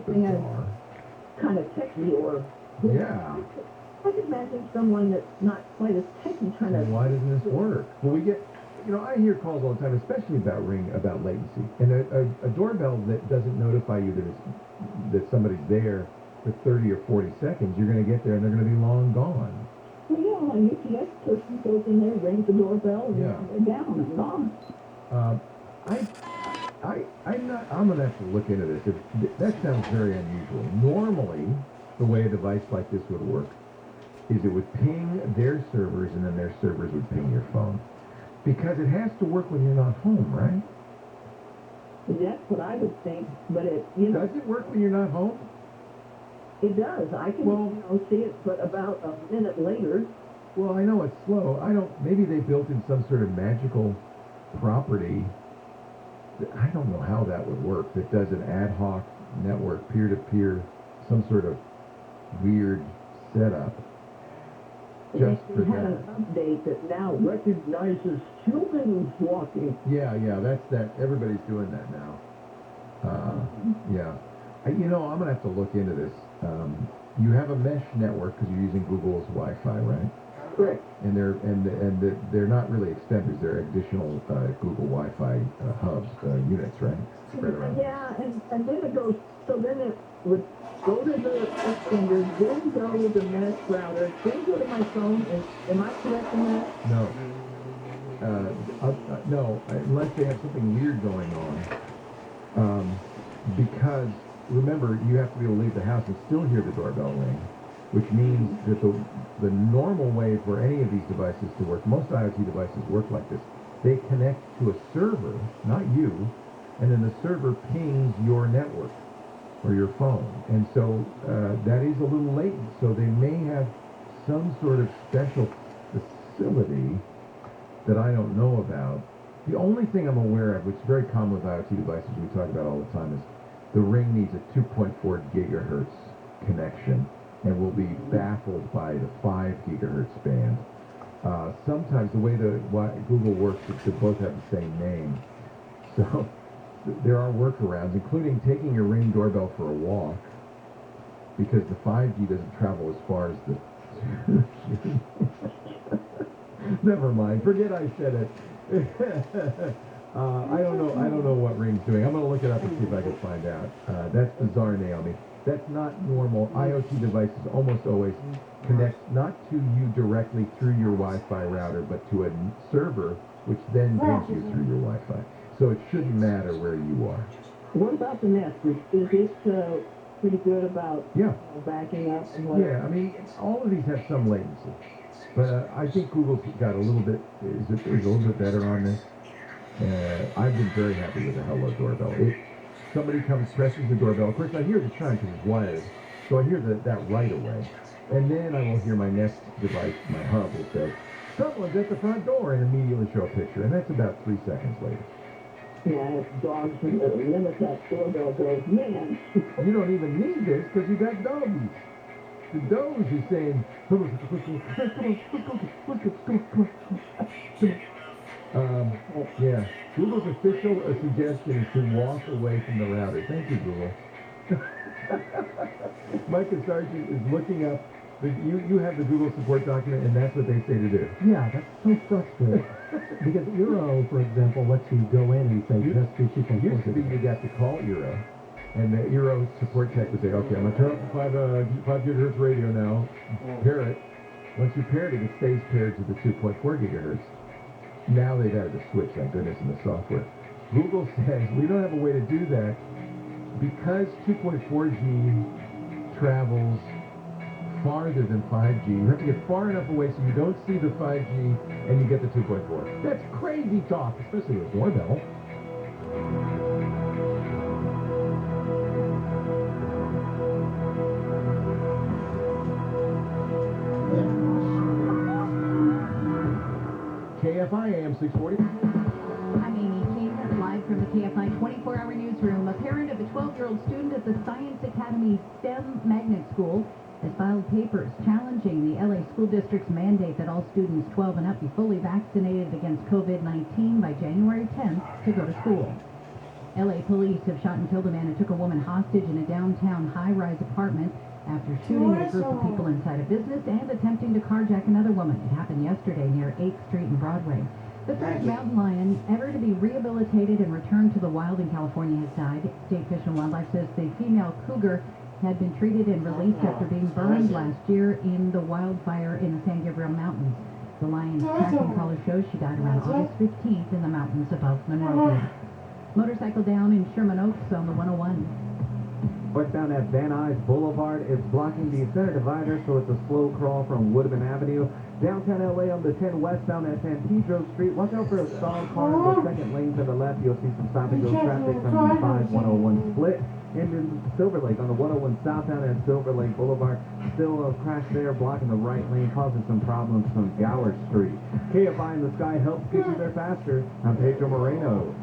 anything as kind of techy or... Yeah. I can imagine someone that's not quite as techy trying to... Why doesn't this work? Well, we get... I hear calls all the time, especially about latency. And a doorbell that doesn't notify you that somebody's there for 30 or 40 seconds, you're going to get there and they're going to be long gone. Well, yeah, an UPS person goes in there, rings the doorbell, and they're down and gone. I'm going to have to look into this. That sounds very unusual. Normally, the way a device like this would work is it would ping their servers, and then their servers would ping your phone. Because it has to work when you're not home, right? That's what I would think, but Does it work when you're not home? It does. I can, see it, but about a minute later. Well, I know it's slow. Maybe they built in some sort of magical property. I don't know how that would work. That does an ad hoc network, peer-to-peer, some sort of weird setup. Just for had an update that now recognizes humans walking. Yeah, that's that. Everybody's doing that now. Yeah. I'm going to have to look into this. You have a mesh network because you're using Google's Wi-Fi, right? Correct. And they're not really extenders. They're additional Google Wi-Fi hubs, units, right? Spread around. Yeah, and then it goes. So then it would go to the extenders, then go to the mesh router, then go to my phone. Am I correct in that? No. No, unless they have something weird going on. Because remember, you have to be able to leave the house and still hear the doorbell ring, which means that the normal way for any of these devices to work, most IoT devices work like this. They connect to a server, not you, and then the server pings your network or your phone. And so that is a little latent. So they may have some sort of special facility that I don't know about. The only thing I'm aware of, which is very common with IoT devices we talk about all the time, is the Ring needs a 2.4 gigahertz connection and will be baffled by the 5 gigahertz band. Sometimes the way Google works is they both have the same name. So there are workarounds, including taking your Ring doorbell for a walk, because the 5G doesn't travel as far as the... Never mind. Forget I said it. I don't know what Ring's doing. I'm going to look it up and see if I can find out. That's bizarre, Naomi. That's not normal. IoT devices almost always connect not to you directly through your Wi-Fi router, but to a server, which then pings you through your Wi-Fi. So it shouldn't matter where you are. What about the Nest? Is it pretty good about backing up? And yeah, I mean, all of these have some latency. But I think Google's got a little bit, is a little bit better on this. I've been very happy with the Hello doorbell. Somebody comes, presses the doorbell. Of course, I hear the chime because it's wired, so I hear that right away. And then I will hear my Nest device, my hub, will say, "Someone's at the front door," and immediately show a picture. And that's about 3 seconds later. Yeah, if dogs limit that doorbell, goes, man. You don't even need this because you got doggies. The Doge is saying, come on. Yeah. Google's official suggestion is to walk away from the router. Thank you, Google. Micah Sargent is looking up. You have the Google support document, and that's what they say to do. Yeah, that's so frustrating. Because Eero, for example, lets you go in and say, just do sequential. Used to be you got to call Eero. And the Eero support tech would say, okay, I'm going to turn up the 5 gigahertz radio now, pair it. Once you paired it, it stays paired to the 2.4 gigahertz. Now they've added a switch, thank goodness, in the software. Google says, we don't have a way to do that because 2.4G travels farther than 5G. You have to get far enough away so you don't see the 5G and you get the 2.4. That's crazy talk, especially with a doorbell. Kfi Am 640. I'm Amy King, live from the KFI 24-hour newsroom. A parent of a 12-year-old student at the Science Academy STEM Magnet School has filed papers challenging the LA School District's mandate that all students 12 and up be fully vaccinated against COVID-19 by January 10th to go to school. LA police have shot and killed a man who took a woman hostage in a downtown high-rise apartment after shooting at a group of people inside a business and attempting to carjack another woman. It happened yesterday near 8th Street and Broadway. The third mountain lion ever to be rehabilitated and returned to the wild in California has died. State Fish and Wildlife says the female cougar had been treated and released after being burned last year in the wildfire in the San Gabriel Mountains. The lion's tracking collar shows she died around August 15th in the mountains above Monrovia. Motorcycle down in Sherman Oaks on the 101. Westbound at Van Nuys Boulevard is blocking the center divider, so it's a slow crawl from Woodman Avenue. Downtown LA on the 10 westbound at San Pedro Street. Watch out for a stalled car in the second lane to the left. You'll see some stop-and-go traffic from the 5-101 split. And in Silver Lake on the 101 southbound at Silver Lake Boulevard. Still a crash there, blocking the right lane, causing some problems from Gower Street. KFI in the Sky helps get you there faster. I'm Pedro Moreno.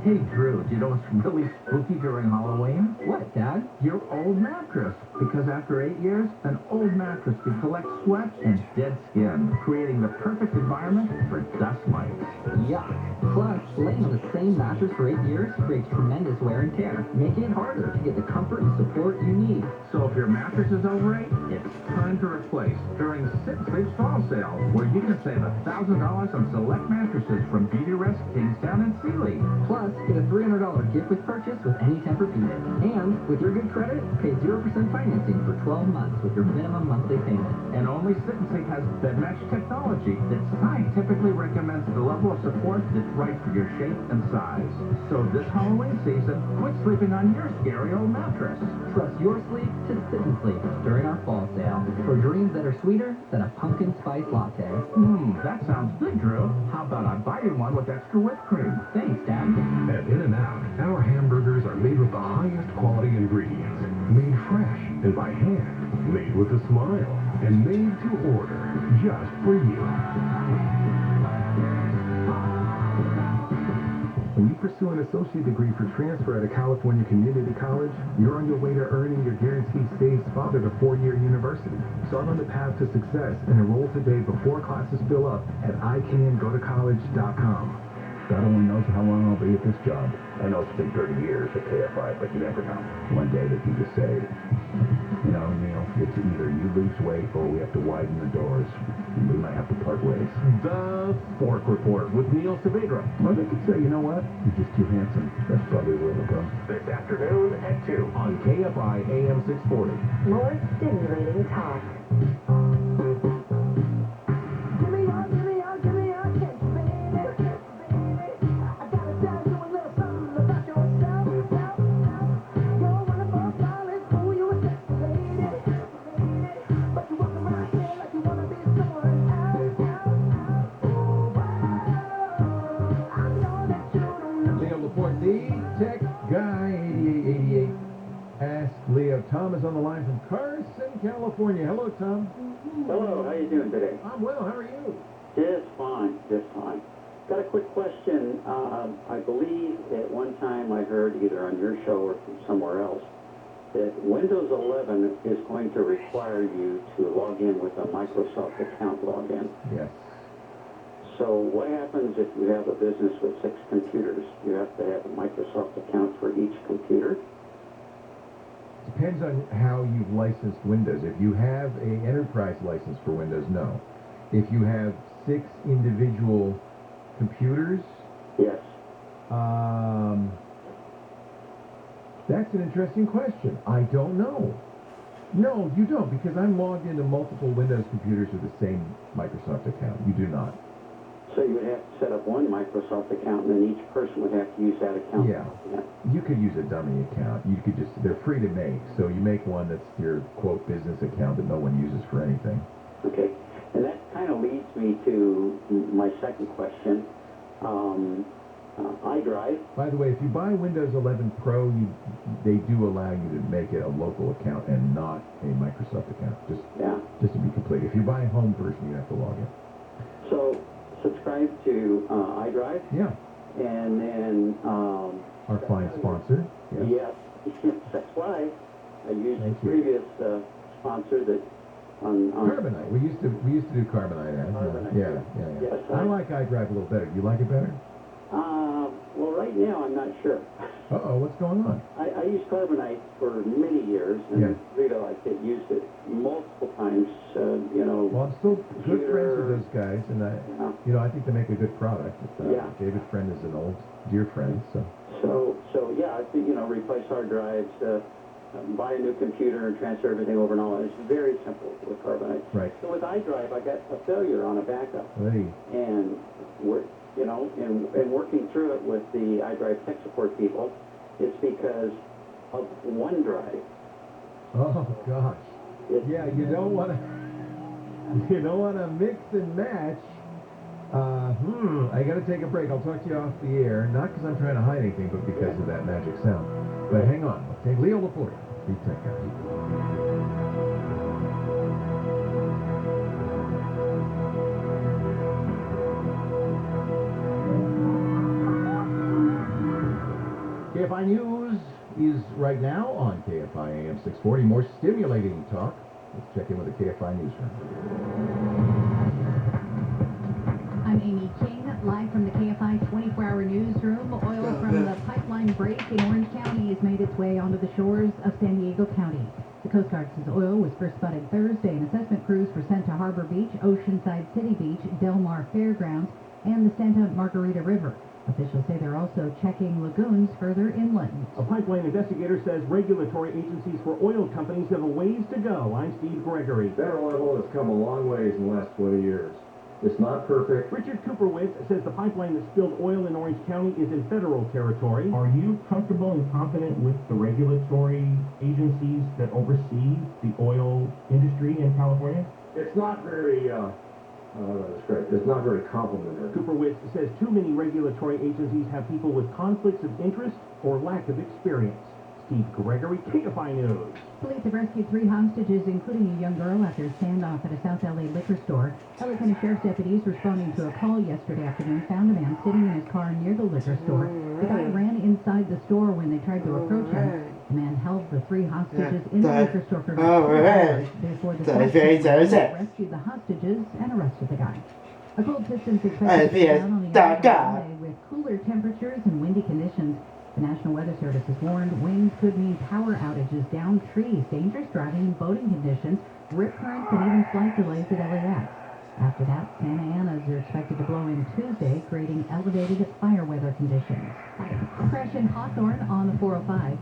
Hey, Drew, do you know what's really spooky during Halloween? What, Dad? Your old mattress. Because after 8 years, an old mattress can collect sweat and dead skin, creating the perfect environment for dust mites. Yuck. Plus, laying on the same mattress for 8 years creates tremendous wear and tear, making it harder to get the comfort and support you need. So if your mattress is over 8, it's time to replace during Sit and Sleep's fall sale, where you can save $1,000 on select mattresses from Beauty Rest, Kingstown, and Sealy. Plus, get a $300 gift with purchase with any Tempur-Pedic. And with your good credit, pay 0% financing for 12 months with your minimum monthly payment. And only Sit and Sleep has bed match technology that scientifically recommends the level of support that's right for your shape and size. So this Halloween season, quit sleeping on your scary old mattress. Trust your sleep to Sit and Sleep during our fall sale for dreams that are sweeter than a pumpkin spice latte. That sounds good, Drew. How about I buy you one with extra whipped cream? Thanks, Dad. At In-N-Out, our hamburgers are made with the highest quality ingredients, made fresh and by hand, made with a smile, and made to order just for you. When you pursue an associate degree for transfer at a California community college, you're on your way to earning your guaranteed stay spot at a 4-year university. Start on the path to success and enroll today before classes fill up at icangotocollege.com. God only knows how long I'll be at this job. I know it's been 30 years at KFI, but you never know. One day that you just say, you know, Neil, it's either you lose weight or we have to widen the doors. And we might have to part ways. The Fork Report with Neil Saavedra. Or they could say, you know what? You're just too handsome. That's probably where it'll go. This afternoon at 2 on KFI AM 640. More stimulating talk. Tom is on the line from Carson, California. Hello, Tom. Hello, how you doing today? I'm well. How are you? Just fine, just fine. Got a quick question. I believe at one time I heard either on your show or from somewhere else that Windows 11 is going to require you to log in with a Microsoft account login. Yes. So what happens if you have a business with 6 computers? You have to have a Microsoft account for each computer? Depends on how you've licensed Windows. If you have an enterprise license for Windows, no. If you have 6 individual computers, yes. That's an interesting question. I don't know. No, you don't, because I'm logged into multiple Windows computers with the same Microsoft account. You do not. So you would have to set up one Microsoft account, and then each person would have to use that account. Yeah. You could use a dummy account. You could just, they're free to make. So you make one that's your, quote, business account that no one uses for anything. Okay. And that kind of leads me to my second question. iDrive. By the way, if you buy Windows 11 Pro, they do allow you to make it a local account and not a Microsoft account. Just to be complete. If you buy a home version, you have to log in. So subscribe to iDrive. Yeah. And then our fine sponsor. Yes. That's why I used the previous sponsor that on Carbonite. We used to do Carbonite ads. Carbonite. Yeah. Yes, I like iDrive a little better. Do you like it better? Well, right now, I'm not sure. Uh-oh, what's going on? I used carbonite for many years and Yeah. really liked it. Used it multiple times, Well, I'm still good friends computer. with those guys, and I think they make a good product. Yeah. David Friend is an old dear friend, so. So yeah, I think, replace hard drives, buy a new computer and transfer everything over and all that. It's very simple with carbonite. Right. So with iDrive, I got a failure on a backup. Hey. And and working through it with the iDrive tech support people, it's because of OneDrive. Oh gosh. Yeah, you don't want to mix and match. I got to take a break. I'll talk to you off the air, not because I'm trying to hide anything, but because of that magic sound. But hang on. Okay, Leo Laporte, Big Tech Guy. KFI News is right now on KFI AM 640. More stimulating talk. Let's check in with the KFI newsroom. I'm Amy King, live from the KFI 24-hour newsroom. Oil from the pipeline break in Orange County has made its way onto the shores of San Diego County. The Coast Guard says oil was first spotted Thursday, and assessment crews were sent to Harbor Beach, Oceanside City Beach, Del Mar Fairgrounds, and the Santa Margarita River. Officials say they're also checking lagoons further inland. A pipeline investigator says regulatory agencies for oil companies have a ways to go. I'm Steve Gregory. Federal level has come a long ways in the last 20 years. It's not perfect. Richard Cooperwitz says the pipeline that spilled oil in Orange County is in federal territory. Are you comfortable and confident with the regulatory agencies that oversee the oil industry in California? It's not very, it's not very complimentary. Cooperwitz says too many regulatory agencies have people with conflicts of interest or lack of experience. Steve Gregory, KFI News. Police have rescued 3 hostages, including a young girl, after a standoff at a South LA liquor store. LA County Sheriff's deputies responding to a call yesterday afternoon found a man sitting in his car near the liquor store. The guy ran inside the store when they tried to approach him. The man held the 3 hostages in the liquor store for about 2 hours before the suspect rescued the hostages and arrested the guy. A cold system is expected to down on the United with cooler temperatures and windy conditions. The National Weather Service has warned winds could mean power outages, downed trees, dangerous driving and boating conditions, rip currents, and even flight delays at LAX. After that, Santa Anas are expected to blow in Tuesday, creating elevated fire weather conditions. Crash in Hawthorne on the 405.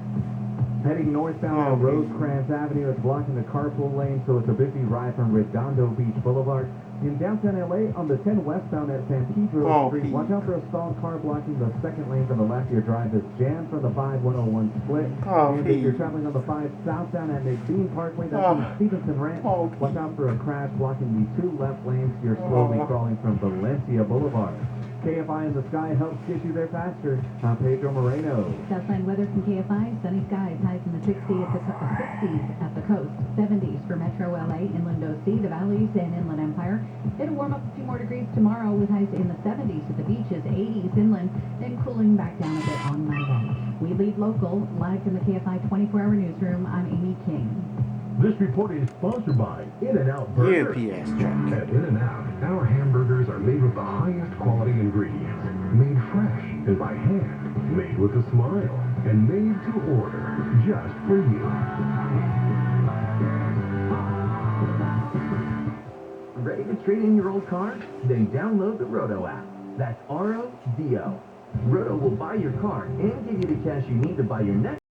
Heading northbound on Rosecrans Avenue, it's blocking the carpool lane, so it's a busy ride from Redondo Beach Boulevard. In downtown LA, on the 10 westbound at San Pedro Street, watch out for a stalled car blocking the second lane from the left. Your drive is jammed from the 5-101 split. And if you're traveling on the 5 southbound at McBean Parkway, that's from Stevenson Ranch, watch out for a crash blocking the 2 left lanes. You're slowly crawling from Valencia Boulevard. KFI in the sky helps get you there faster. I'm Pedro Moreno. Southland weather from KFI. Sunny skies, highs in the 60s at the coast, 70s for Metro LA, Inland OC, the valleys, and Inland Empire. It'll warm up a few more degrees tomorrow with highs in the 70s at the beaches, 80s inland, then cooling back down a bit on Monday. We lead local, live from the KFI 24-hour newsroom. I'm Amy King. This report is sponsored by In-N-Out Burger. UPS truck. At In-N-Out, our hamburgers are made with the highest quality ingredients, made fresh and by hand, made with a smile, and made to order just for you. Ready to trade in your old car? Then download the Roto app. That's R-O-D-O. Roto will buy your car and give you the cash you need to buy your next